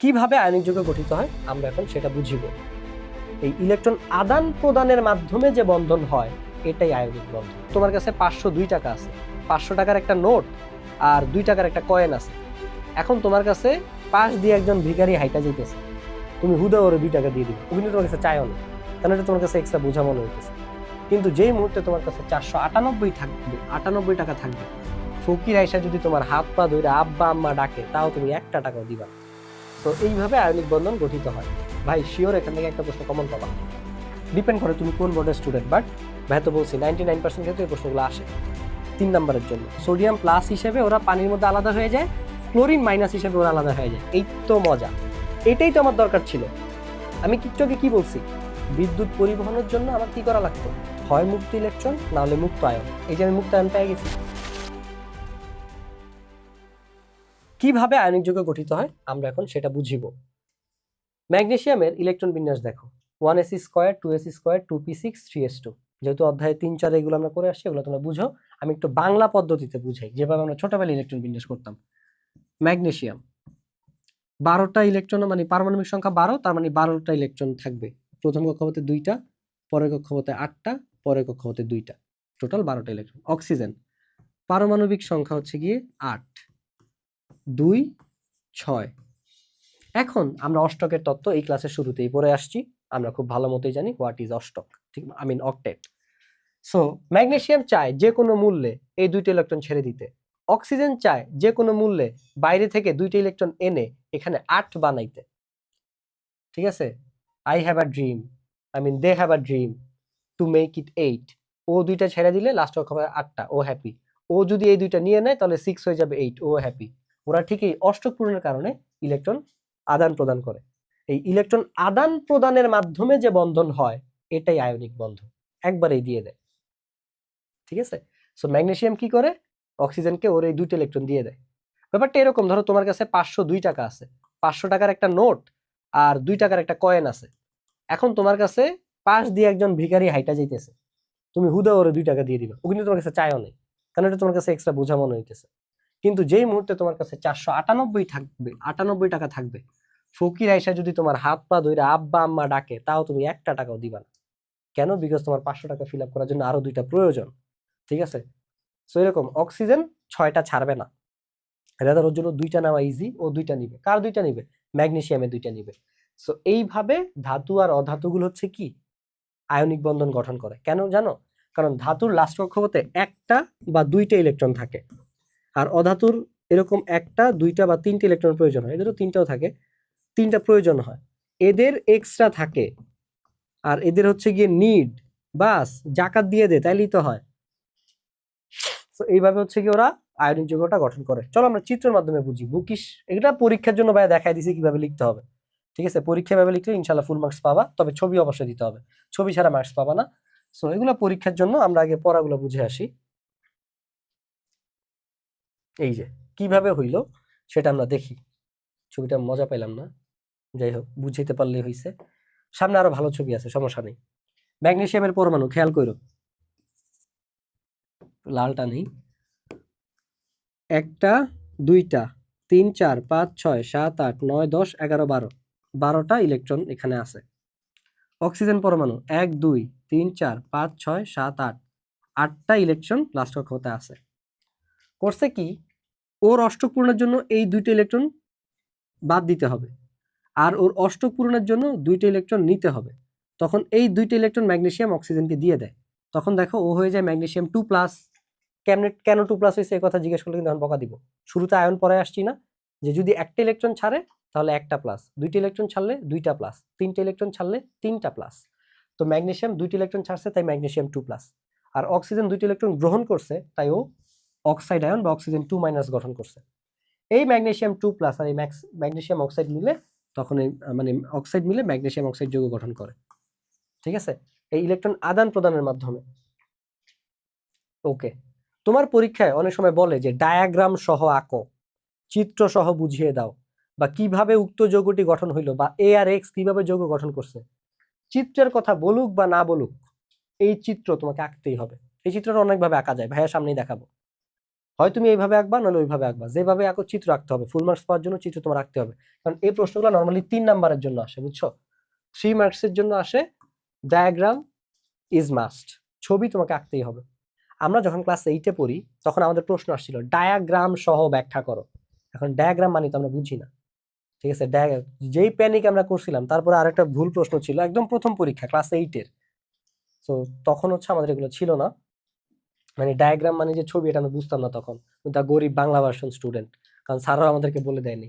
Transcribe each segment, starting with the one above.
কিভাবে আয়নিক যৌগ গঠিত হয় আমরা এখন সেটা বুঝিব। এই ইলেকট্রন আদান প্রদানের মাধ্যমে যে বন্ধন হয় এটাই আয়নিক বন্ধন। তোমার কাছে 502 টাকা আছে, 500 টাকার একটা নোট আর 2 টাকার একটা কয়েন আছে। এখন তোমার কাছে পাশ দিয়ে একজন ভিখারি হাইটা যাইতেছে, তুমি হুদা ওরে 2 টাকা দিয়ে দিবে, ও কিন্তু তোমার কাছে চাইও না, কারণ এটা তোমার কাছে এক্সট্রা বোঝা মনে হইতেছে। কিন্তু যেই মুহূর্তে তোমার কাছে 498 থাকবে, 98 টাকা থাকবে, ফকির আইসা যদি তোমার হাত পা ধরে আব্বা আম্মা ডাকে, তাও তুমি 1 টাকাও দিবা। তো এইভাবে আয়নিক বন্ধন গঠিত হয়। ভাই শিওর এখান থেকে একটা প্রশ্ন কমন পাবা, ডিপেন্ড করে তুমি কোন বোর্ডের স্টুডেন্ট। বাট ভাই তো বলছি 99% ক্ষেত্রে এই প্রশ্নগুলো আসে 3 নম্বরের জন্য। সোডিয়াম প্লাস হিসেবে ওরা পানির মধ্যে আলাদা হয়ে যায়, ক্লোরিন মাইনাস হিসেবে ওরা আলাদা হয়ে যায়। এই তো মজা, এটাই তো আমার দরকার ছিল। আমি কিচ্ছুকে কি বলছি, বিদ্যুৎ পরিবহনের জন্য আমার কি করা লাগতো, হয় মুক্ত ইলেকট্রন না হলে মুক্ত আয়ন। এই যে আমি মুক্ত আয়ন পেয়ে গেছি। কিভাবে আয়নিক যৌগ গঠিত হয় আমরা এখন সেটা বুঝিব। ম্যাগনেসিয়ামের ইলেকট্রন বিন্যাস দেখো, 1s2 2s2 2p6 3s2। যেহেতু অধ্যায়ে 3 4 এগুলো আমরা করে আসছি, এগুলো তোমরা বুঝো। আমি একটু বাংলা পদ্ধতিতে বুঝাই, যেভাবে আমরা ছোটবেলায় ইলেকট্রন বিন্যাস করতাম। ম্যাগনেসিয়াম 12টা ইলেকট্রন, মানে পারমাণবিক সংখ্যা 12, তার মানে 12টা ইলেকট্রন থাকবে। প্রথম কক্ষপথে 2টা, পরের কক্ষপথে 8টা, পরের কক্ষপথে 2টা, টোটাল 12টা ইলেকট্রন। অক্সিজেন পারমাণবিক সংখ্যা হচ্ছে গিয়ে 8, 2, 6। এখন আমরা অষ্টকের তত্ত্ব এই ক্লাসের শুরুতেই পড়ে আসছি, আমরা খুব ভালো মতোই জানি হোয়াট ইজ অষ্টক, ঠিক I mean octet. So magnesium চায় যে কোনো মূল্যে এই 2টা ইলেকট্রন ছেড়ে দিতে, অক্সিজেন চায় যে কোনো মূল্যে বাইরে থেকে 2টা ইলেকট্রন এনে এখানে 8 বানাইতে। ঠিক আছে, I have a dream, I mean they have a dream to make it 8। ও 2টা ছেড়ে দিলে লাস্ট হবে 8টা, ও হ্যাপি। ও যদি এই 2টা নিয়ে নেয় তাহলে 6 হয়ে যাবে 8, ও হ্যাপি। ওরা ঠিকই অষ্টক পূরণের কারণে ইলেকট্রন আদান প্রদান করে। এই ইলেকট্রন আদান প্রদানের মাধ্যমে যে বন্ধন হয় এটাই আয়নিক বন্ধন, একবারেই দিয়ে দেয়। ঠিক আছে, সো ম্যাগনেসিয়াম কি করে, অক্সিজেনকে ওর এই 2টা ইলেকট্রন দিয়ে দেয়। ব্যাপারটা এরকম, ধরো তোমার কাছে 502 টাকা আছে, 500 টাকার একটা নোট আর 2 টাকার একটা কয়েন আছে। এখন তোমার কাছে পাশ দিয়ে একজন ভিখারি হাইটা যাইতেছে, তুমি হুদা ওরে 2 টাকা দিয়ে দিবা, ও কিন্তু তোমার কাছে চাইও নাই, কারণ এটা তোমার কাছে এক্সট্রা বোঝা মনে হইতেছে। কিন্তু যেই মুহূর্তে তোমার কাছে 498 থাকবে, 98 টাকা থাকবে, ফকির আইসা যদি তোমার হাত পা ধরে আব্বা আম্মা ডাকে, তাও তুমি 1 টাকাও দিবা না। কেন? বিকজ তোমার 500 টাকা ফিল আপ করার জন্য আরো 2টা প্রয়োজন। ঠিক আছে, সো এরকম অক্সিজেন 6টা ছাড়বে না, রাদার ওর জন্য 2টা নেওয়া ইজি, ও 2টা নিবে। কার 2টা নিবে? ম্যাগনেসিয়ামের 2টা নিবে। সো এইভাবে ধাতু আর অধাতুগুলো হচ্ছে কি আয়নিক বন্ধন গঠন করে। কেন জানো? কারণ ধাতুর লাস্ট কক্ষপথে 1টা বা 2টা ইলেকট্রন থাকে, আর অধাতুর এরকম 1টা 2টা বা 3টা ইলেকট্রন প্রয়োজন হয়। এদেরও 3টাও থাকে, 3টা প্রয়োজন হয়, এদের এক্সট্রা থাকে, আর এদের হচ্ছে গিয়ে নিড, বাস জাকাত দিয়ে দে তাইলেই তো হয়। তো এইভাবে হচ্ছে কি ওরা আয়নিক যৌগটা গঠন করে। চলো আমরা চিত্রের মাধ্যমে বুঝি। বুকিশ এটা পরীক্ষার জন্য ভাই দেখাই দিছি কিভাবে লিখতে হবে। ঠিক আছে, পরীক্ষা ভাবে লিখলে ইনশাল্লাহ ফুল মার্কস পাবা, তবে ছবি অবশ্যই দিতে হবে, ছবি ছাড়া মার্কস পাবা না। সো এগুলো পরীক্ষার জন্য আমরা আগে পড়াগুলো বুঝে আসি। এই যে কিভাবে হইলো সেটা আমরা দেখি। ছবিটা মজা পাইলাম না, যাই হোক বুঝাইতে পারলেই হইছে। সামনে আরো ভালো ছবি আছে, সমস্যা নেই। ম্যাগনেসিয়ামের পরমাণু খেয়াল করো, লালটা নেই, 1টা 2টা 3 4 5 6 7 8 9 10 11 12, 12টা ইলেকট্রন এখানে আছে। অক্সিজেন পরমাণু 1 2 3 4 5 6 7 8, 8টা ইলেকট্রন লাস্ট কক্ষপথে আছে। করছে কি, ওর অষ্টক পূরণের জন্য এই 2টা ইলেকট্রন বাদ দিতে হবে, আর ওর অষ্টক পূরণের জন্য 2টা ইলেকট্রন নিতে হবে। তখন এই 2টা ইলেকট্রন ম্যাগনেসিয়াম অক্সিজেনকে দিয়ে দেয়। তখন দেখো ও হয়ে যায় ম্যাগনেসিয়াম 2+। কেন 2+ হয়েছে এই কথা জিজ্ঞেস করলে কিন্তু এখন বকা দিব। শুরুতে আয়ন পরে আসছি না, যে যদি একটা ইলেকট্রন ছাড়ে তাহলে 1টা প্লাস, 2টা ইলেকট্রন ছাড়লে 2টা প্লাস, 3টা ইলেকট্রন ছাড়লে 3টা প্লাস। তো ম্যাগনেসিয়াম 2টা ইলেকট্রন ছাড়ছে তাই ম্যাগনেসিয়াম 2+, আর অক্সিজেন 2টা ইলেকট্রন গ্রহণ করছে তাই ও অক্সাইড আয়ন বা অক্সিজেন 2- গঠন করছে। এই ম্যাগনেসিয়াম 2+ আর এই ম্যাগনেসিয়াম অক্সাইড মিলে তখন এই মানে অক্সাইড মিলে ম্যাগনেসিয়াম অক্সাইড যৌগ গঠন করে। ঠিক আছে, এই ইলেকট্রন আদান প্রদানের মাধ্যমে। ওকে, তোমার পরীক্ষায় অনেক সময় বলে যে ডায়াগ্রাম সহ আঁকো, চিত্র সহ বুঝিয়ে দাও, বা কিভাবে উক্ত যৌগটি গঠন হইলো, বা এ আর এক্স কিভাবে যৌগ গঠন করছে। চিত্রের কথা বলুক বা না বলুক, এই চিত্র তোমাকে আঁকতেই হবে। এই চিত্রটা অনেকভাবে আঁকা যায়, ভাইয়া সামনেই দেখাবো। হয় তুমি এইভাবে আঁকবা নাহলে ওইভাবে আঁকবা, যেভাবে আঁকো চিত্র আঁকতে হবে, ফুল মার্কস পাওয়ার জন্য চিত্র তোমার আঁকতে হবে, কারণ এই প্রশ্নগুলো নর্মালি 3 নাম্বারের জন্য আসে, বুঝছো? 3 মার্কসের জন্য আসে। ডায়াগ্রাম ইজ মাস্ট, ছবি তোমাকে আঁকতেই হবে। আমরা যখন ক্লাস 8-এ পড়ি তখন আমাদের প্রশ্ন আসছিল ডায়াগ্রাম সহ ব্যাখ্যা করো। এখন ডায়াগ্রাম মানে তো আমরা বুঝি না, ঠিক আছে? যেই প্যানিক আমরা করছিলাম, তারপরে আরেকটা ভুল প্রশ্ন ছিল একদম প্রথম পরীক্ষা ক্লাস 8-এর। তো তখন হচ্ছে আমাদের এগুলো ছিল না, মানে ডায়াগ্রাম মানে যে ছবি, এটা আমরা বুঝতাম না তখন, দা গরিব বাংলা ভার্সন স্টুডেন্ট, কারণ স্যারও আমাদেরকে বলে দেয়নি।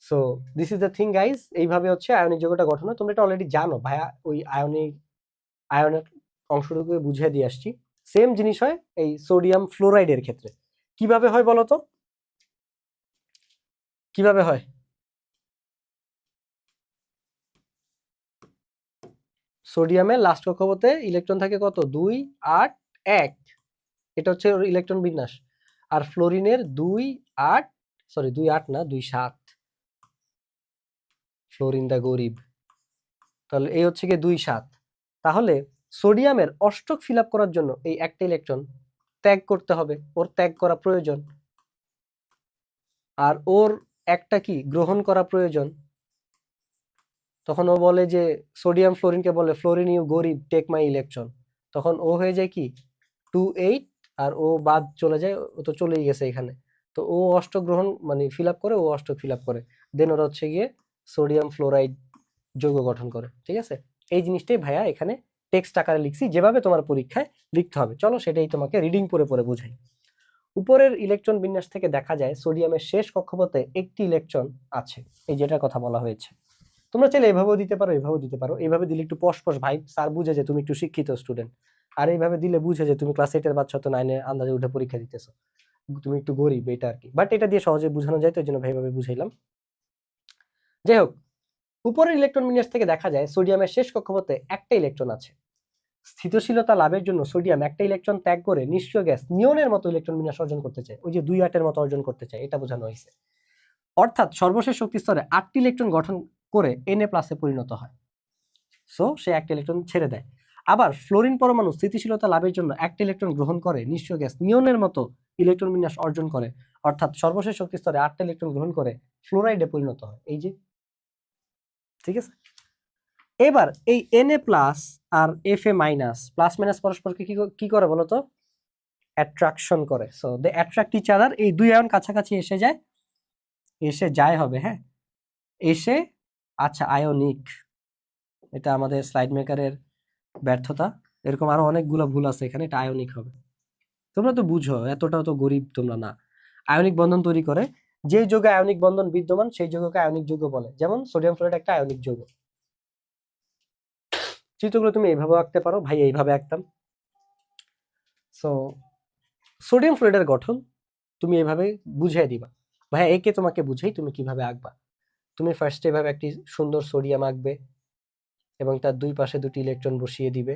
So this is the thing guys, এইভাবে হচ্ছে আয়নিক যৌগটা গঠন হয়। তোমরা এটা অলরেডি জানো ভাইয়া, ওই আয়নের অংশটুকু বুঝিয়ে দিয়ে আসছি। সেম জিনিস হয় এই সোডিয়াম ফ্লোরাইডের ক্ষেত্রে। কিভাবে হয় বলো তো, কিভাবে হয়? সোডিয়ামের লাস্ট কক্ষপথে ইলেকট্রন থাকে কত? 2, 8, 1, এটা হচ্ছে ওর ইলেকট্রন বিন্যাস। আর ফ্লোরিনের 2, 8, সরি 2, 8 না, 2, 7, ফ্লোরিন দা গরিব। তাহলে এই হচ্ছে গিয়ে 2, 7। তাহলে সোডিয়ামের অষ্টক ফিল আপ করার জন্য এই একটা ইলেকট্রন ত্যাগ করতে হবে, ওর ত্যাগ করা প্রয়োজন, আর ওর একটা কি গ্রহণ করা প্রয়োজন। তখন ও বলে যে সোডিয়াম ফ্লোরিনকে বলে ফ্লোরিন ইউ গরিব টেক মাই ইলেকট্রন, তখন ও হয়ে যায় কি 2, 8, আর ও বাদ চলে যায়, ও তো চলেই গেছে এখানে। তো ও অষ্টক গ্রহণ মানে ফিল আপ করে, ও অষ্টক ফিল আপ করে, দেন ওরা হচ্ছে গিয়ে সোডিয়াম ফ্লোরাইড যৌগ গঠন করে, ঠিক আছে? এই জিনিসটাই ভাইয়া এখানে টেক্সট আকারে লিখছি, যেভাবে তোমার পরীক্ষায় লিখতে হবে। চলো সেটাই তোমাকে রিডিং পড়ে পড়ে বুঝাই। উপরের ইলেকট্রন বিন্যাস থেকে দেখা যায় সোডিয়ামের শেষ কক্ষপথে একটি ইলেকট্রন আছে, এই যেটার কথা বলা হয়েছে। তোমরা চাইলে এভাবেও দিতে পারো, এভাবেও দিতে পারো। এইভাবে দিলে একটু পশ ভাই, স্যার বুঝে যে তুমি একটু শিক্ষিত স্টুডেন্ট। আর এইভাবে দিলে বুঝে যে তুমি ক্লাস 8-এর বাচ্চা, তো 9-এ আন্দাজে উঠে পরীক্ষা দিতেছো, তুমি একটু গরিব, এটা আর কি। বাট এটা দিয়ে সহজে বোঝানো যায়, তো এই জন্য ভাইভাবে বুঝাইলাম। যাই হোক, উপরের ইলেকট্রন বিন্যাস থেকে দেখা যায় সোডিয়ামের শেষ কক্ষপথে একটা ইলেকট্রন আছে। স্থিতিশীলতা লাভের জন্য সোডিয়াম একটা ইলেকট্রন ত্যাগ করে নিষ্ক্রিয় গ্যাস নিয়নের মতো ইলেকট্রন বিন্যাস অর্জন করতে চায়, ওই যে 2, 8-এর মতো অর্জন করতে চায়, এটা বোঝানো হয়েছে। অর্থাৎ সর্বশেষ শক্তি স্তরে 8টি ইলেকট্রন গঠন করে Na+ পরিণত হয়। সো সে একটা ইলেকট্রন ছেড়ে দেয়। আবার ফ্লোরিন পরমাণু স্থিতিশীলতা লাভের জন্য একটা ইলেকট্রন গ্রহণ করে নিষ্ক্রিয় গ্যাস নিয়নের মতো ইলেকট্রন বিন্যাস অর্জন করে, অর্থাৎ সর্বশেষ শক্তি স্তরে 8টা ইলেকট্রন গ্রহণ করে ফ্লোরাইডে পরিণত হয়, এই যে, ঠিক আছে? এবার এই Na+ আর Fa- প্লাস মাইনাস পরস্পরকে কি করে বলতো? অ্যাট্রাকশন করে। So they attract each other, এই দুই আয়ন কাছাকাছি এসে যায় হবে, হ্যাঁ, এসে, আচ্ছা আয়নিক, এটা আমাদের স্লাইড মেকারের ব্যর্থতা, এরকম আরো অনেকগুলো ভুল আছে এখানে, এটা আয়নিক হবে। তোমরা তো বুঝো, এতটাও তো গরিব তোমরা না। আয়নিক বন্ধন তৈরি করে, যে যৌগে আয়নিক বন্ধন বিদ্যমান সেই যৌগকে আয়নিক যৌগ বলে, যেমন সোডিয়াম ফ্লোরাইড একটা আয়নিক যৌগ। চিত্রগুলো তুমি এইভাবে আঁকতে পারো, ভাই এইভাবে আঁকতাম। সো সোডিয়াম ফ্লোরাইডের গঠন তুমি এইভাবে বুঝিয়ে দিবা। ভাইয়া একে তোমাকে বুঝাই তুমি কিভাবে আঁকবা। তুমি ফার্স্টে এভাবে একটি সুন্দর সোডিয়াম আঁকবে এবং তার দুই পাশে দুটি ইলেকট্রন বসিয়ে দিবে।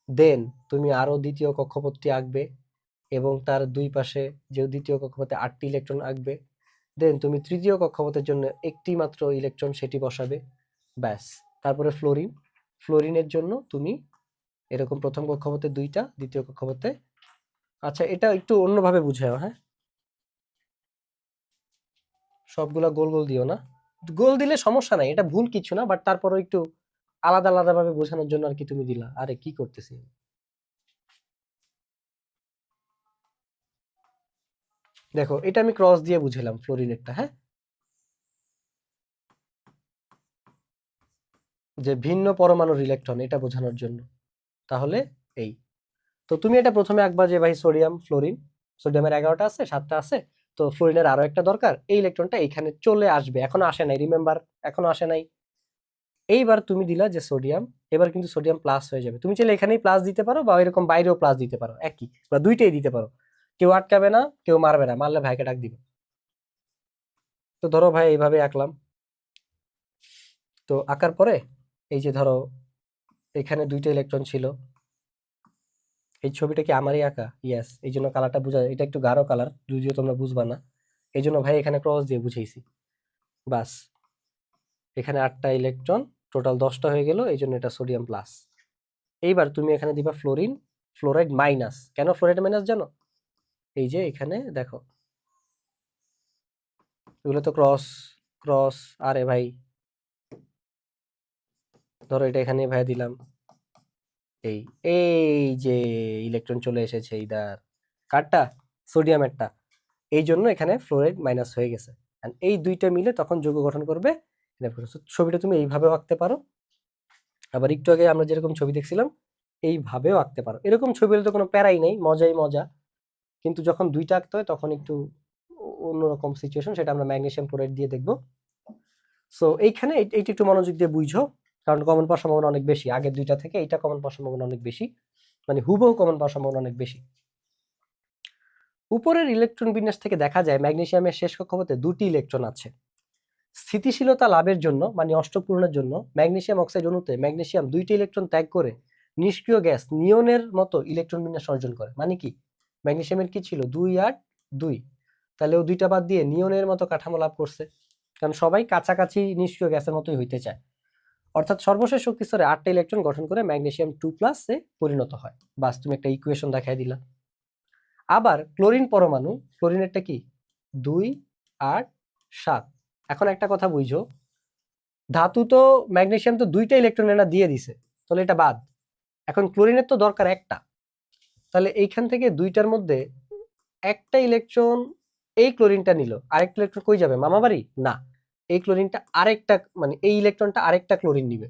দেন তুমি আরো দ্বিতীয় কক্ষপথটি আঁকবে এবং তার দুই পাশে যে দ্বিতীয় কক্ষপথে 8টি ইলেকট্রন আঁকবে। দেন তুমি তৃতীয় কক্ষপথের জন্য একটি মাত্র ইলেকট্রন সেটি বসাবে, ব্যাস। তারপরে ফ্লোরিনের জন্য তুমি এরকম প্রথম কক্ষপথে 2টা, দ্বিতীয় কক্ষপথে, আচ্ছা এটা একটু অন্যভাবে বুঝাও, হ্যাঁ, সবগুলা গোল গোল দিও না, গোল দিলে সমস্যা নাই, এটা ভুল কিছু না, বাট তারপরও একটু আলাদা আলাদা ভাবে বোঝানোর জন্য আর কি তুমি দিলা। আরে কি করতেছি, দেখো এটা আমি ক্রস দিয়ে বুঝালাম ফ্লোরিনেরটা, হ্যাঁ, যে ভিন্ন পরমাণুর ইলেকট্রন এটা বোঝানোর জন্য। তাহলে এই, তো তুমি এটা প্রথমে আঁকবা যে ভাই সোডিয়াম ফ্লোরিন, সোডিয়ামের 11টা আছে, 7টা আছে, তো ফ্লোরিনের আরো একটা দরকার, এই ইলেকট্রনটা এখানে চলে আসবে, এখনো আসে নাই, রিমেম্বার, এখনো আসে নাই। এইবার তুমি দিলা যে সোডিয়াম, এবার কিন্তু সোডিয়াম প্লাস হয়ে যাবে, তুমি চাইলে এখানেই প্লাস দিতে পারো বা এরকম বাইরেও প্লাস দিতে পারো, একই, বা দুইটাই দিতে পারো, কেউ আটকাবে না, কেউ মারবে না, মারলে ভাইকে ডাক দিবে। তো ধরো ভাই এইভাবে আঁকলাম, তো আঁকার পরে এই যে ধরো এখানে 2টা ইলেকট্রন ছিল, এই ছবিটা কি আমারই আঁকা? ইয়েস, এই জন্য কালারটা বোঝা, এটা একটু গাঢ় কালার, যদিও তোমরা বুঝবা না, এই জন্য ভাই এখানে ক্রস দিয়ে বুঝাইছি, বাস। এখানে 8টা ইলেকট্রন, টোটাল 10টা হয়ে গেল, এই জন্য এটা সোডিয়াম প্লাস। এইবার তুমি এখানে দিবা ফ্লোরিন, ফ্লোরাইড মাইনাস। কেন ফ্লোরাইড মাইনাস জানো? এই যে এখানে দেখো এগুলো তো ক্রস ক্রস, আরে ভাই ধরো এটা এখানে ভাই দিলাম, এই এই যে ইলেকট্রন চলে এসেছে এইদার কারটা, সোডিয়ামেরটা, এই জন্য এখানে ফ্লোরাইড মাইনাস হয়ে গেছে। And এই দুইটা মিলে তখন যৌগ গঠন করবে। So, ছবিটা তুমি এইভাবেও আঁকতে পারো, আবার একটু আগে আমরা যেরকম ছবি দেখছিলাম এইভাবেও আঁকতে পারো। এরকম ছবি হলে তো কোনো প্যারাই নেই, মজাই মজা। কিন্তু যখন দুইটা আঁকতে হয় তখন একটু অন্যরকম সিচুয়েশন, সেটা আমরা ম্যাগনেসিয়াম ক্লোরাইড দিয়ে দেখবো। সো এইখানে এইটা একটু মনোযোগ দিয়ে বুঝো, কারণ কমন পাওয়ার সম্ভাবনা অনেক বেশি। আগের দুইটা থেকে এইটা কমন পাওয়ার সম্ভাবনা অনেক বেশি, মানে হুবহু কমন পাওয়ার সম্ভাবনা অনেক বেশি। উপরের ইলেকট্রন বিন্যাস থেকে দেখা যায় ম্যাগনেসিয়ামের শেষ কক্ষপথে দুটি ইলেকট্রন আছে। স্থিতিশীলতা লাভের জন্য মানে অষ্টক পূরণের জন্য ম্যাগনেসিয়াম অক্সাইড অণুতে ম্যাগনেসিয়াম দুইটি ইলেকট্রন ত্যাগ করে নিষ্ক্রিয় গ্যাস নিয়নের মতো ইলেকট্রন বিন্যাস অর্জন করে। মানে কি, ম্যাগনেসিয়ামের কি ছিল 2 8 2, তাহলে ও দুইটা বাদ দিয়ে নিয়নের মতো কাঠামো লাভ করছে, কারণ সবাই কাছাকাছি নিষ্ক্রিয় গ্যাসের মতোই হইতে চায়। অর্থাৎ সর্বশেষ শক্তি স্তরে 8টা ইলেকট্রন গঠন করে ম্যাগনেসিয়াম 2+ এ পরিণত হয়। বাস তুমি একটা ইকুয়েশন দেখাই দিলা। আবার ক্লোরিন পরমাণু, ক্লোরিনেরটা কি 2 8 7। এখন একটা কথা বুঝো, ধাতু তো ম্যাগনেসিয়াম তো দুইটা ইলেকট্রন এনা দিয়ে দিছে, তাহলে এটা বাদ। এখন ক্লোরিনের তো দরকার একটা, তাহলে এইখান থেকে দুইটার মধ্যে একটা ইলেকট্রন এই ক্লোরিনটা নিল, আরেকটা ইলেকট্রন কই যাবে, মামাবাড়ি না, এই ক্লোরিনটা আরেকটা মানে এই ইলেকট্রনটা আরেকটা ক্লোরিন নিবে।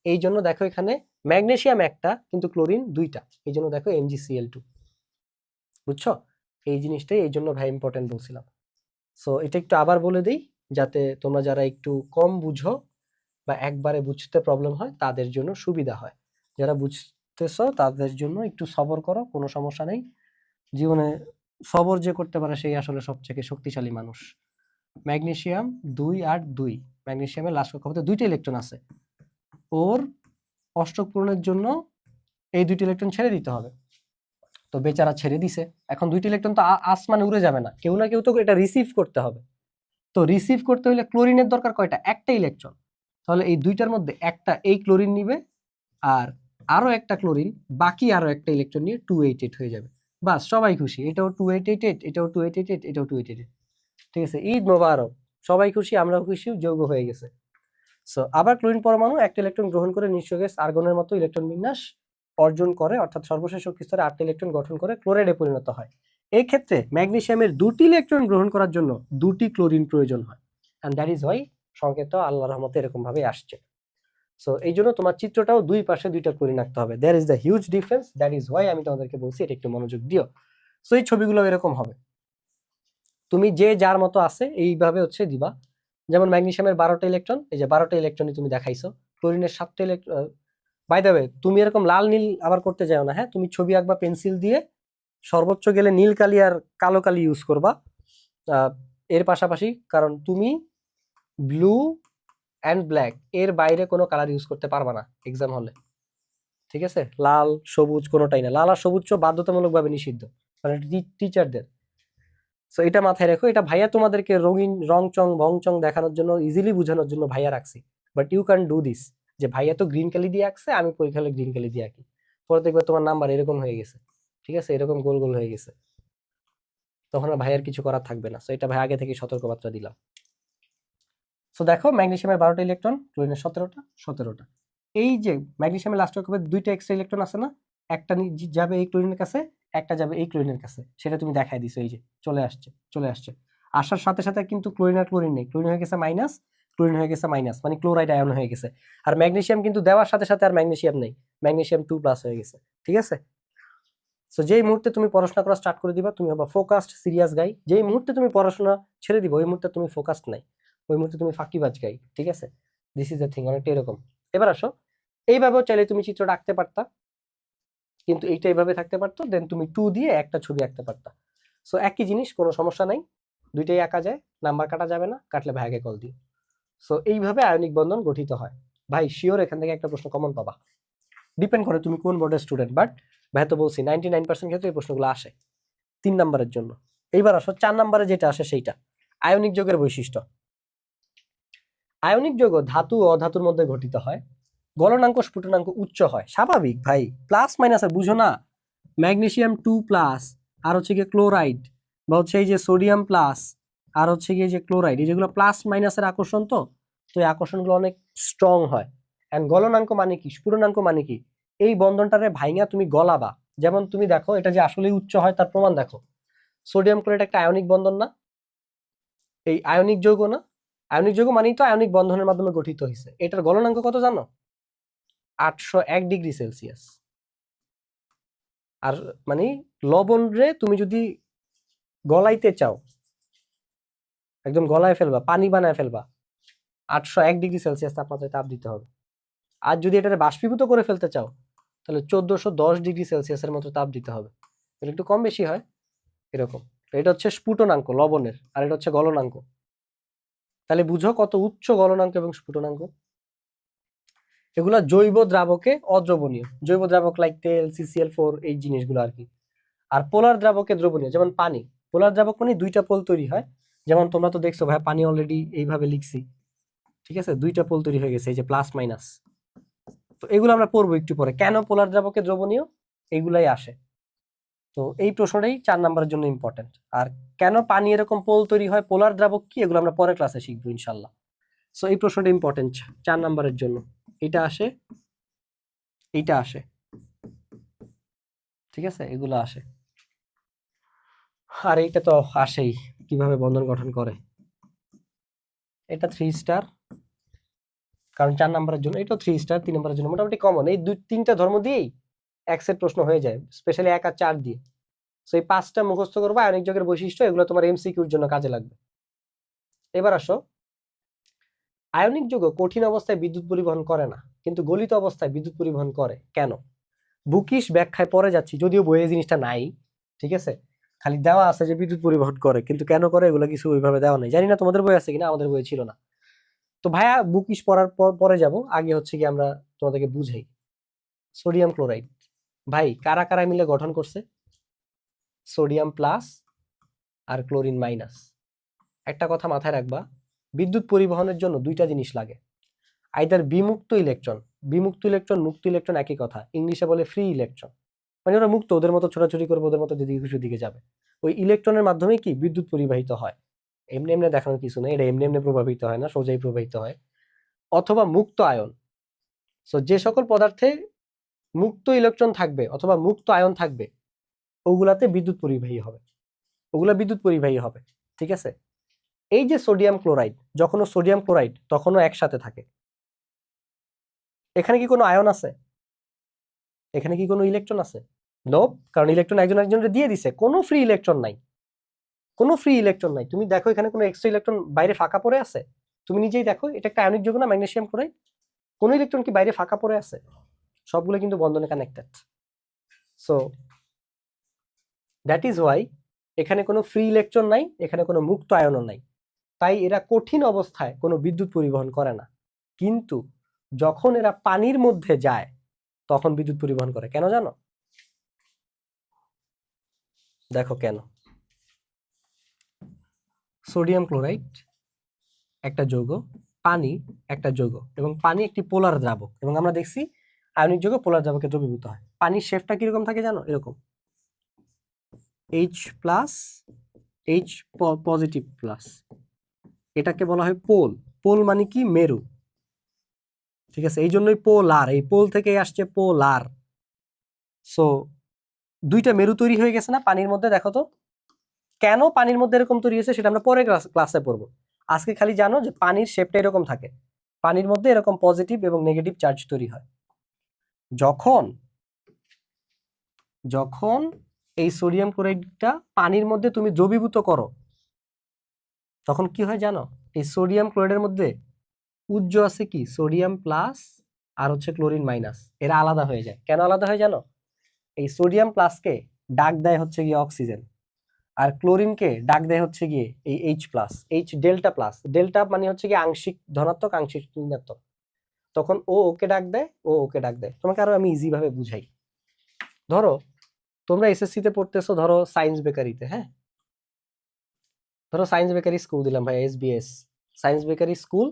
এই জন্য দেখো এখানে ম্যাগনেসিয়াম একটা কিন্তু ক্লোরিন দুইটা, এই জন্য দেখো MgCl2। বুঝছো, এই জিনিসটাই এই জন্য ভাই ইম্পর্টেন্ট বলছিলাম। সো এটা একটু আবার বলে দিই, যাতে তোমরা যারা একটু কম বুঝো বা একবারে বুঝতে প্রবলেম হয় তাদের জন্য সুবিধা হয়। যারা বুঝতেছো তাদের জন্য একটু সবর করো, কোনো সমস্যা নেই। জীবনে সবর যে করতে পারে সেই আসলে সবচেয়ে শক্তিশালী মানুষ। ম্যাগনেসিয়াম 2 8 2, ম্যাগনেসিয়ামের লাস্ট কক্ষপথে দুইটা ইলেকট্রন আছে, ওর অষ্টক পূরণের জন্য এই দুইটা ইলেকট্রন ছেড়ে দিতে হবে। তো বেচারা ছেড়ে দিছে, এখন দুইটা ইলেকট্রন তো আসমানে উড়ে যাবে না, কেউ না কেউ তো এটা রিসিভ করতে হবে। তো রিসিভ করতে হলে ক্লোরিনের দরকার কয়টা, একটা ইলেকট্রন। তাহলে এই দুইটার মধ্যে একটা এই ক্লোরিন নিবে, আর আরো একটা ক্লোরিন বাকি আরো একটা ইলেকট্রন নিয়ে 288 হয়ে যাবে। বাস সবাই খুশি, এটাও 2888, এটাও 2888, এটাও 288। ঠিক আছে, ঈদ মোবারক, সবাই খুশি, আমরাও খুশি, যৌগ হয়ে গেছে। সো আবার ক্লোরিন পরমাণু একটা ইলেকট্রন গ্রহণ করে নিষ্ক্রিয় গ্যাস আর্গনের মতো ইলেকট্রন বিন্যাস অর্জন করে, অর্থাৎ সর্বশেষ শক্তি স্তরে 8টা ইলেকট্রন গঠন করে ক্লোরাইডে পরিণত হয়। এই ক্ষেত্রে ম্যাগনেসিয়ামের দুটি ইলেকট্রন গ্রহণ করার জন্য দুটি ক্লোরিন প্রয়োজন হয়। এন্ড দ্যাট ইজ ওয়াই সংকেত আল্লাহর রহমতে এরকম ভাবে আসছে। সো এই জন্য তোমার চিত্রটাও দুই পাশে দুইটা ক্লোরিন রাখতে হবে। There is the huge difference, that is why আমি তোমাদেরকে বলছি এটা একটু মনোযোগ দিও। সো এই ছবিগুলো এরকম হবে, তুমি যে যার মতো আছে এইভাবে হচ্ছে দিবা। যেমন ম্যাগনেসিয়ামের 12টা ইলেকট্রন, এই যে 12টা ইলেকট্রনই তুমি দেখাইছো, ক্লোরিনের 7টা ইলেকট্রন। বাই দ্য ওয়ে, তুমি এরকম লাল নীল আবার করতে যাও না, হ্যাঁ, তুমি ছবি আঁকবা পেন্সিল দিয়ে, সর্বোচ্চ গেলে নীল কালি আর কালো কালি ইউজ করবা এর পাশাপাশি, কারণ তুমি ব্লু অ্যান্ড ব্ল্যাক এর বাইরে কোনো কালার ইউজ করতে পারবা না এক্সাম হলে। ঠিক আছে, লাল সবুজ কোনোটাই না, লাল আর সবুজ বাধ্যতামূলকভাবে নিষিদ্ধ, কারণ টিচারদের। সো এটা মাথায় রেখো, এটা ভাইয়া তোমাদেরকে রঙিন রং চং ভং চং দেখানোর জন্য, ইজিলি বোঝানোর জন্য ভাইয়া রাখছি। But you can do this, যে ভাইয়া তো গ্রিন কালি দিয়ে আঁকছে, আমি পরীক্ষা হলে গ্রিন কালি দিয়ে আঁকি, পরে দেখবে তোমার নাম্বার এরকম হয়ে গেছে। ঠিক আছে, এরকম গোল গোল হয়ে গেছে, তখন আর ভাইয়ার কিছু করার থাকবে না। সো এটা ভাই আগে থেকে সতর্কবার্তা দিলাম। সো দেখো ম্যাগনেসিয়ামের 12টা ইলেকট্রন, ক্লোরিনের 17টা। এই যে ম্যাগনেসিয়ামের লাস্ট কক্ষপথে দুইটা এক্সট্রা ইলেকট্রন আছে না, একটা যাবে এই ক্লোরিনের কাছে, একটা যাবে এই ক্লোরিনের কাছে, সেটা তুমি দেখাই দিছো, এই যে চলে আসছে। আসার সাথে সাথে কিন্তু ক্লোরিন আর ক্লোরিন নেই, ক্লোরিন হয়ে গেছে মাইনাস, ক্লোরিন হয়ে গেছে মাইনাস, মানে ক্লোরাইড আয়ন হয়ে গেছে। আর ম্যাগনেসিয়াম কিন্তু দেওয়ার সাথে সাথে আর ম্যাগনেসিয়াম নেই, ম্যাগনেসিয়াম 2+ হয়ে গেছে। ঠিক আছে, সো যেই মুহূর্তে তুমি পড়াশোনা করা স্টার্ট করে দিবা, তুমি হবা ফোকাসড সিরিয়াস গাই। যেই মুহূর্তে তুমি পড়াশোনা ছেড়ে দিবা, ওই মুহূর্তে তুমি ফোকাসড নাই, ওই মুহূর্তে তুমি ফাঁকিবাজ গাই। ঠিক আছে, দিস ইজ দ্য থিং, অনেকটা এরকম। এবার আসো, এইভাবেও চাইলে তুমি চিত্রটা আঁকতে পারতা, কিন্তু এইটা এইভাবে থাকতে পারতো, দেন তুমি 2 দিয়ে একটা ছবি আঁকতে পারতা। সো একই জিনিস, কোনো সমস্যা নাই, দুইটাই আঁকা যায়, নাম্বার কাটা যাবে না, কাটলে ভাইকে কল দিও। সো এইভাবে আয়নিক বন্ধন গঠিত হয়। ভাই শিওর এখান থেকে একটা প্রশ্ন কমন পাবা, ডিপেন্ড করে তুমি কোন বোর্ডের স্টুডেন্ট, বাট ভাই তো বলছি 99% ক্ষেত্রে এই প্রশ্নগুলো আসে 3 নাম্বারের জন্য। এইবার আসো 4 নাম্বারে যেটা আসে সেইটা, আয়নিক যৌগের বৈশিষ্ট্য। আয়নিক যৌগ ধাতু ও অধাতুর মধ্যে গঠিত হয়, গলনাঙ্ক স্ফুটনাঙ্ক উচ্চ হয়, স্বাভাবিক ভাই, প্লাস মাইনাস আর বুঝো না, ম্যাগনেসিয়াম 2+, আর হচ্ছে গিয়ে ক্লোরাইড, বা হচ্ছে এই যে সোডিয়াম প্লাস আর হচ্ছে গিয়ে যে ক্লোরাইড, এই যেগুলো প্লাস মাইনাসের আকর্ষণ, তো এই আকর্ষণগুলো অনেক স্ট্রং হয়। এন্ড গলনাঙ্ক মানে কি, স্ফুটনাঙ্ক মানে কি, এই বন্ধনটারে ভাইঙা তুমি গলাবা। যেমন তুমি দেখো এটা যে আসলে উচ্চ হয় তার প্রমাণ দেখো, সোডিয়াম ক্লোরাইড একটা আয়নিক বন্ধন না, এই আয়নিক যৌগ না, আয়নিক যৌগ মানেই তো আয়নিক বন্ধনের মাধ্যমে গঠিত হয়েছে। এটার গলনাঙ্ক কত জানো? 801°C। আর মানে লবণ রে তুমি যদি গলাইতে চাও, একদম গলায় ফেলবা, পানি বানায় ফেলবা, 801°C তাপমাত্রায় তাপ দিতে হবে। আর যদি এটাকে বাষ্পীভূত করে ফেলতে চাও তাহলে 1410°C এর মতো তাপ দিতে হবে। এটা একটু কম বেশি হয় এরকম। এটা হচ্ছে স্ফুটনাঙ্ক লবণের, আর এটা হচ্ছে গলনাঙ্ক। তাহলে বুঝো কত উচ্চ গলনাঙ্ক এবং স্ফুটনাঙ্ক। এগুলা জৈব দ্রাবকে অদ্রবণীয়, জৈব দ্রাবক লাইক তেল, CCl4, এই জিনিসগুলো আর কি। আর পোলার দ্রাবকে দ্রবণীয়, যেমন পানি। পোলার দ্রাবক মানে দুইটা পোল তৈরি হয়, যেমন তোমরা তো দেখছো ভাই পানি অলরেডি এইভাবে লিখছি, ঠিক আছে, দুইটা পোল তৈরি হয়ে গেছে, এই যে প্লাস মাইনাস। তো এগুলো আমরা পড়বো একটু পরে, কেন পোলার দ্রাবকে দ্রবণীয়, এগুলাই আসে। তো এই প্রশ্নটাই 4 নম্বরের জন্য ইম্পর্টেন্ট। আর কেন পানি এরকম পোল তৈরি হয়, পোলার দ্রাবক কি, এগুলো আমরা পরের ক্লাসে শিখবো ইনশাল্লাহ। সো এই প্রশ্নটা ইম্পর্টেন্ট 4 নম্বরের জন্য। এটা আসে, এইটা আসে, ঠিক আছে, এগুলো আসে। আর এইটা তো আসেই, কিভাবে বন্ধন গঠন করে। এটা 3 স্টার, কারণ 4 নম্বরের জন্য। এটা 3 স্টার, 3 নম্বরের জন্য মোটামুটি কমন। এই দুই তিনটা ধর্ম দিয়েই এক সেট প্রশ্ন হয়ে যায়, স্পেশালি 1 আর 4 দিয়ে। সো এই 5টা মুখস্থ করবো আয়নিক যৌগের বৈশিষ্ট্য, এগুলো তোমার MCQর জন্য কাজে লাগবে। এবার আসো, আয়নিক যৌগ কঠিন অবস্থায় বিদ্যুৎ পরিবহন করে না, কিন্তু গলিত অবস্থায় বিদ্যুৎ পরিবহন করে, কেন? বুকিশ ব্যাখ্যায় পরে যাচ্ছি, যদিও বইয়ে জিনিসটা নাই, ঠিক আছে, খালি দেওয়া আছে যে বিদ্যুৎ পরিবহন করে, কিন্তু কেন করে এগুলো কিছু ওইভাবে দেওয়া নাই। জানি না তোমাদের বই আছে কিনা, আমাদের বই ছিল না। তো ভাইয়া বুকিশ পড়ার পরে যাব, আগে হচ্ছে কি আমরা তোমাদেরকে বুঝাই। সোডিয়াম ক্লোরাইড ভাই কারা কারা মিলে গঠন করছে? সোডিয়াম প্লাস আর ক্লোরিন মাইনাস। একটা কথা মাথায় রাখবা, বিদ্যুৎ পরিবহনের জন্য দুইটা জিনিস লাগে, আইদার বিমুক্ত ইলেকট্রন, বিমুক্ত ইলেকট্রন মুক্ত ইলেকট্রন একই কথা, ইংলিশে বলে ফ্রি ইলেকট্রন, মানে ওরা মুক্ত, ওদের মতো ছোটাছুটি করবে, ওদের মতো যেদিকে খুশি দিকে যাবে। ওই ইলেকট্রনের মাধ্যমে কি বিদ্যুৎ পরিবাহিত হয়। এমনি এমনি দেখানোর কিছু নেই, এটা এমনি এমনি প্রভাবিত হয় না, সোজাই প্রবাহিত হয়। অথবা মুক্ত আয়ন, সো যে সকল পদার্থে মুক্ত ইলেকট্রন থাকবে অথবা মুক্ত আয়ন থাকবে, ওগুলাতে বিদ্যুৎ পরিবাহী হবে, ওগুলা বিদ্যুৎ পরিবাহী হবে, ঠিক আছে। এই যে সোডিয়াম ক্লোরাইড, যখনও সোডিয়াম ক্লোরাইড তখনও একসাথে থাকে। এখানে কি কোনো আয়ন আছে? এখানে কি কোনো ইলেকট্রন আছে? নো, কারণ ইলেকট্রন একজন একজনকে দিয়ে দিছে, কোনো ফ্রি ইলেকট্রন নাই, কোনো ফ্রি ইলেকট্রন নাই। তুমি দেখো এখানে কোনো এক্সট্রা ইলেকট্রন বাইরে ফাঁকা পড়ে আছে? তুমি নিজেই দেখো, এটা একটা আয়নিক যৌগ না, ম্যাগনেসিয়াম ক্লোরাইড, কোনো ইলেকট্রন কি বাইরে ফাঁকা পড়ে আছে? সবগুলো কিন্তু বন্ধনে connected. So that is Y এখানে কোনো ফ্রি ইলেকট্রন নাই, এখানে কোনো মুক্ত আয়নও নাই, তাই এরা কঠিন অবস্থায় কোনো বিদ্যুৎ পরিবহন করে না। কিন্তু যখন এরা পানির মধ্যে যায় তখন বিদ্যুৎ পরিবহন করে। কেন জানো? দেখো কেন। সোডিয়াম ক্লোরাইড একটা যৌগ, পানি একটা যৌগ, এবং পানি একটি পোলার দ্রাবক, এবং আমরা দেখছি আয়নিক যৌগ পোলার দ্রাবকে দ্রবীভূত হয়। পানির শেপটা কিরকম থাকে জানো? এরকম, H plus, H positive plus, এটাকে বলা হয় পোল। পোল মানে কি? মেরু, ঠিক আছে, এই জন্যই পোলার, এই পোল থেকে আসছে পোলার। সো দুইটা মেরু তৈরি হয়ে গেছে না পানির মধ্যে। দেখো তো কেন পানির মধ্যে এরকম তৈরি হয়েছে, সেটা আমরা পরে ক্লাসে পড়বো। আজকে খালি জানো যে পানির শেপটা এরকম থাকে, পানির মধ্যে এরকম পজিটিভ এবং নেগেটিভ চার্জ তৈরি হয়। যখন যখন এই সোডিয়াম ক্লোরাইডটা পানির মধ্যে তুমি দ্রবীভূত করো, তখন কি হয় জানো? এই সোডিয়াম ক্লোরাইডের মধ্যে উজ্জ আছে কি, সোডিয়াম প্লাস আর হচ্ছে ক্লোরিন মাইনাস, এরা আলাদা হয়ে যায়। কেন আলাদা হয় জানো? এই সোডিয়াম প্লাসকে ডাক দেয় হচ্ছে গিয়ে অক্সিজেন, আর ক্লোরিনকে ডাক দেয় হচ্ছে গিয়ে এই H plus, H delta plus, delta মানে হচ্ছে গিয়ে আংশিক ধনাত্মক আংশিক ঋণাত্মক। তখন ও ওকে ডাক দেয়, ও ওকে ডাক দেয়। তোমাকে আরো আমি ইজি ভাবে বুঝাই। ধরো তোমরা SSC তে পড়তেছো, ধরো সায়েন্স বেকারিতে, হ্যাঁ, ধরো সায়েন্স বেকারি স্কুল দিলাম ভাই, SBS সায়েন্স বেকারি স্কুল।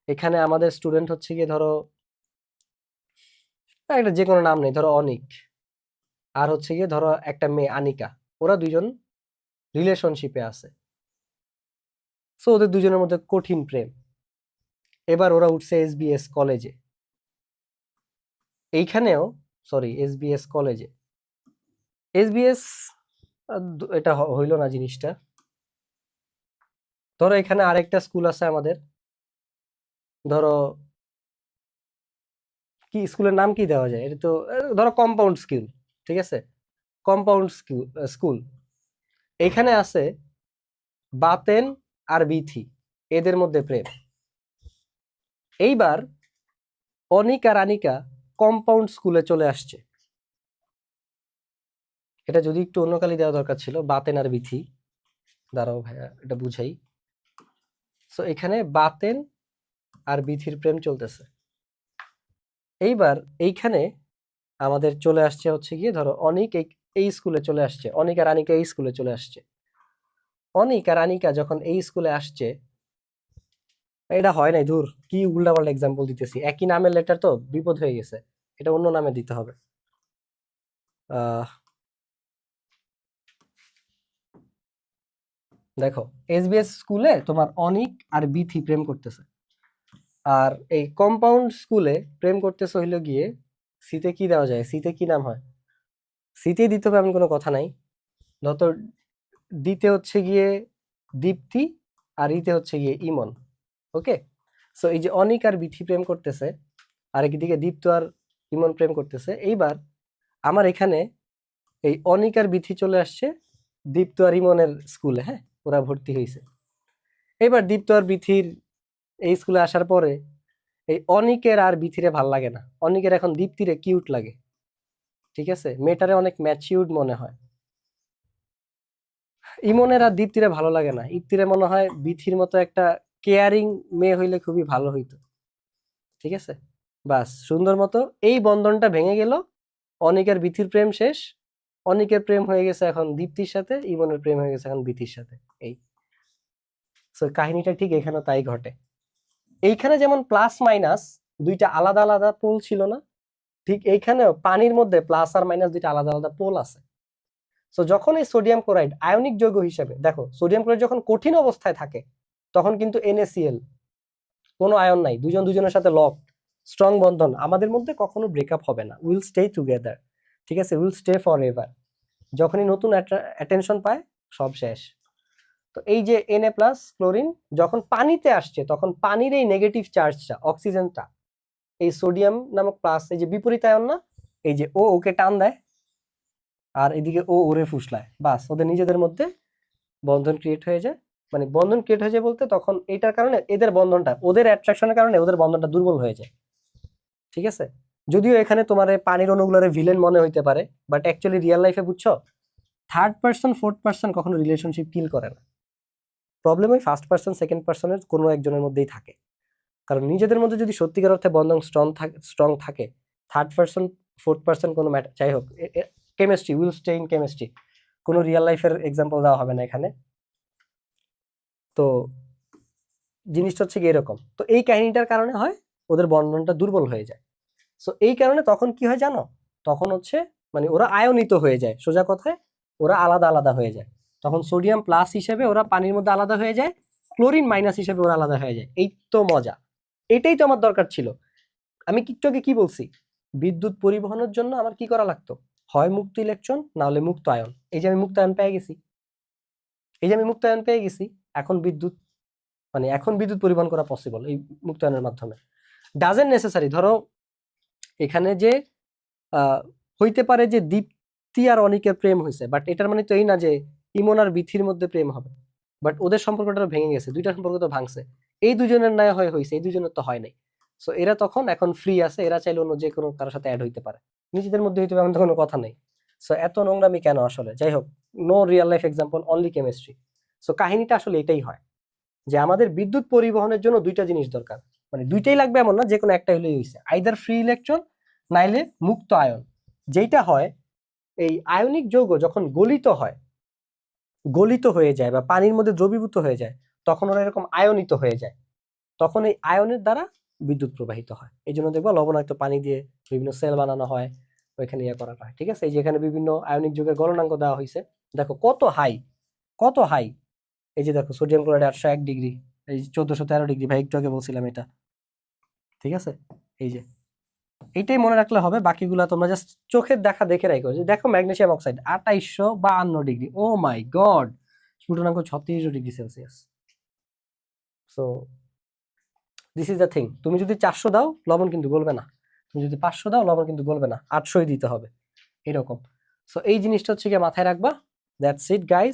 এখানে আমাদের স্টুডেন্ট হচ্ছে গিয়ে ধরো একটা যে কোনো নাম নেই, ধরো অনিক, আর হচ্ছে গিয়ে ধরো একটা মেয়ে আনিকা, ওরা দুইজন রিলেশনশিপে আছে, সো ওদের দুজনের মধ্যে কঠিন প্রেম। এবার ওরা উঠছে এসবিএস কলেজে, এইখানেও সরি এসবিএস কলেজে, এসবিএস এটা হইল না জিনিসটা। ধরো এখানে আরেকটা স্কুল আছে আমাদের, ধরো কি স্কুলের নাম কি দেওয়া যায়, এটা তো ধরো কম্পাউন্ড স্কুল, ঠিক আছে, কম্পাউন্ড স্কুল। এখানে আছে বাতেন আর বিথি, এদের মধ্যে প্রেম। এইবার অনিক আর আনিকা কম্পাউন্ড স্কুলে চলে আসছে, এটা যদি একটু অন্য কালি দেওয়া দরকার ছিল, বাতেন আর বিথি। দাঁড়াও ভাইয়া এটা বুঝাই। সো এখানে বাতেন আর বিথির প্রেম চলতেছে। এইবার এইখানে আমাদের চলে আসছে হচ্ছে গিয়ে ধরো অনিক এই স্কুলে চলে আসছে, অনিক আর আনিকা এই স্কুলে চলে আসছে। অনিক আর আনিকা যখন এই স্কুলে আসছে, এটা হয় নাই, দূর কি উল্টাপাল্টা এক্সাম্পল দিতেছি, একই নামের লেটার তো বিপদ হয়ে গেছে, এটা অন্য নামে দিতে হবে। দেখো এসবিএস স্কুলে তোমার অনিক আর বিথি প্রেম করতেছে, আর এই কম্পাউন্ড স্কুলে প্রেম করতেছে হইলো গিয়ে সিতে কি দেওয়া যায়, সিতে কি নাম হয়, সিতে দিতে হবে এমন কোনো কথা নাই। যত দিতে হচ্ছে গিয়ে দীপ্তি, আর ইতে হচ্ছে গিয়ে ইমন। ওকে, সো এই যে অনিক আর বিথি প্রেম করতেছে, আর একদিকে দীপ্ত আর ইমন প্রেম করতেছে। এইবার আমার এখানে এই অনিক আর বিথি চলে আসছে দীপ্ত আর ইমনের স্কুলে, হ্যাঁ ওরা ভর্তি হয়েছে। এবার দীপ্ত আর বিথির এই স্কুলে আসার পরে এই অনিকের আর বিথিরে ভাল লাগে না, অনিকের এখন দীপ্তিরে কিউট লাগে, ঠিক আছে, মেয়েটারে অনেক ম্যাচিউরড মনে হয়। ইমনের আর দীপ্তিরে ভালো লাগে না, ইপ্তিরে মনে হয় বিথির মতো একটা কেয়ারিং মেয়ে হইলে খুবই ভালো হইতো, ঠিক আছে। বাস সুন্দর মতো এই বন্ধনটা ভেঙে গেল, অনিকের বিথির প্রেম শেষ, অনিকের প্রেম হয়ে গেছে এখন দীপ্তির সাথে, ইমনের প্রেম হয়ে গেছে এখন বিথির সাথে। এই কাহিনীটা ঠিক এখানে তাই ঘটে। এইখানে যেমন প্লাস মাইনাস দুইটা আলাদা আলাদা পোল ছিল না, ঠিক এইখানেও পানির মধ্যে প্লাস আর মাইনাস দুইটা আলাদা আলাদা পোল আছে। সো যখন এই সোডিয়াম ক্লোরাইড আয়নিক যৌগ হিসেবে, দেখো সোডিয়াম ক্লোরাইড যখন কঠিন অবস্থায় থাকে তখন কিন্তু NaCl, কোনো আয়ন নাই, দুজন দুজনের সাথে লক, স্ট্রং বন্ধন, আমাদের মধ্যে কখনো ব্রেকআপ হবে না, উইল স্টে টুগেদার, ঠিক আছে, উইল স্টে ফর এভার। যখনই নতুন অ্যাটেনশন পায় সব শেষ। তো এই যে Na প্লাস ক্লোরিন যখন পানিতে আসছে, তখন পানির এই নেগেটিভ চার্জটা, অক্সিজেনটা এই সোডিয়াম নামক প্লাস, এই যে বিপরীত আয়ন না, এই যে ও ওকে টান দেয় আর এদিকে ও ওরে ফুসলায়, বাস ওদের নিজেদের মধ্যে বন্ধন ক্রিয়েট হয়ে যায়। মানে বন্ধন ক্রিয়েট হয়ে যায় বলতে তখন এইটার কারণে এদের বন্ধনটা, ওদের অ্যাট্রাকশনের কারণে ওদের বন্ধনটা দুর্বল হয়ে যায়, ঠিক আছে। যদিও এখানে তোমার পানির অণুগুলোর ভিলেন মনে হইতে পারে, বাট অ্যাকচুয়ালি রিয়েল লাইফে বুঝছো, থার্ড পার্সন ফোর্থ পার্সন কখনো রিলেশনশিপ কিল করে না, প্রবলেম ওই ফার্স্ট পার্সন সেকেন্ড পার্সনের কোনো একজনের মধ্যেই থাকে। কারণ নিজেদের মধ্যে যদি সত্যিকার অর্থে বন্ধন স্ট্রং থাকে, থার্ড পার্সন ফোর্থ পার্সন কোনো ম্যাটার, যাই হোক, chemistry will stay in chemistry, কোনো রিয়েল লাইফের এক্সাম্পল দেওয়া হবে না এখানে। তো জিনিসটা হচ্ছে কি এরকম, তো এই কাহিনীটার কারণে হয় ওদের বন্ধনটা দুর্বল হয়ে যায়। সো এই কারণে তখন কি হয় জানো, তখন হচ্ছে মানে ওরা আয়নিত হয়ে যায়, সোজা কথায় ওরা আলাদা আলাদা হয়ে যায়। তখন সোডিয়াম প্লাস হিসেবে ওরা পানির মধ্যে আলাদা হয়ে যায়, ক্লোরিন মাইনাস হিসেবে ওরা আলাদা হয়ে যায়। এই তো মজা, এটাই তো আমার দরকার ছিল। আমি একটু আগে কি বলছি, বিদ্যুৎ পরিবহনের জন্য আমার কি করা লাগতো, হয় মুক্ত ইলেকট্রন না হলে মুক্ত আয়ন। এই যে আমি মুক্ত আয়ন পেয়ে গেছি, এই যে আমি মুক্ত আয়ন পেয়ে গেছি, এখন বিদ্যুৎ মানে এখন বিদ্যুৎ পরিবহন করা পসিবল এই মুক্ত আয়নের মাধ্যমে। ডাজেন্ট নেসেসারি, ধরো এখানে যে হইতে পারে যে দীপ্তি আর অনিকের প্রেম হয়েছে, বাট এটার মানে তো এই না যে ইমন আর বিথির মধ্যে প্রেম হবে, বাট ওদের সম্পর্কটা ভেঙে গেছে, দুইটা সম্পর্ক তো ভাঙছে, এই দুজনের ন্যায় হয়েছে, এই দুজনের তো হয় নাই। সো এরা তখন এখন ফ্রি আছে, এরা চাইলে অন্য যে কোনো কারোর সাথে অ্যাড হইতে পারে, নিজেদের মধ্যে হইতে পারে এমন তো কোনো কথা নেই। সো এত নোংরামি কেন আসলে, যাই হোক, no real life example, only chemistry. So কাহিনীটা আসলে এটাই হয় যে আমাদের বিদ্যুৎ পরিবহনের জন্য দুইটা জিনিস দরকার, মানে দুইটাই লাগবে এমন না, যে কোনো একটা হলেই হয়েছে, আইদার ফ্রি ইলেকট্রন নাইলে মুক্ত আয়ন। যেটা হয় এই আয়নিক যৌগ যখন গলিত হয়, গলিত হয়ে যায় বা পানির মধ্যে দ্রবীভূত হয়ে যায়, তখন ওরা এরকম আয়নিত হয়ে যায়, তখন এই আয়নের দ্বারা বিদ্যুৎ প্রবাহিত হয়। এই জন্য দেখবো লবণাক্ত পানি দিয়ে বিভিন্ন সেল বানানো হয়, ওইখানে ইয়ে করাটা হয়, ঠিক আছে? এই যে এখানে বিভিন্ন আয়নিক যৌগের গলনাঙ্ক দেওয়া হয়েছে, দেখো কত হাই, কত হাই। এই যে দেখো সোডিয়াম ক্লোরাইড 801 ডিগ্রি, এই 1413 ডিগ্রি, ভাই একটু আগে বলছিলাম এটা, ঠিক আছে? এই যে এইটাই মনে রাখলে হবে, বাকিগুলা তোমরা জাস্ট চোখের দেখা দেখে রাখো। যে দেখো magnesium oxide 2852 degree, oh my god, স্ফুটনাঙ্ক 36 degree Celsius. So this is the thing, তুমি যদি 400 দাও লবণ কিন্তু গলবে না, তুমি যদি 500 দাও লবণ কিন্তু গলবে না, 800ই দিতে হবে, এরকম। সো এই জিনিসটা হচ্ছে গিয়ে মাথায় রাখবা। That's it guys.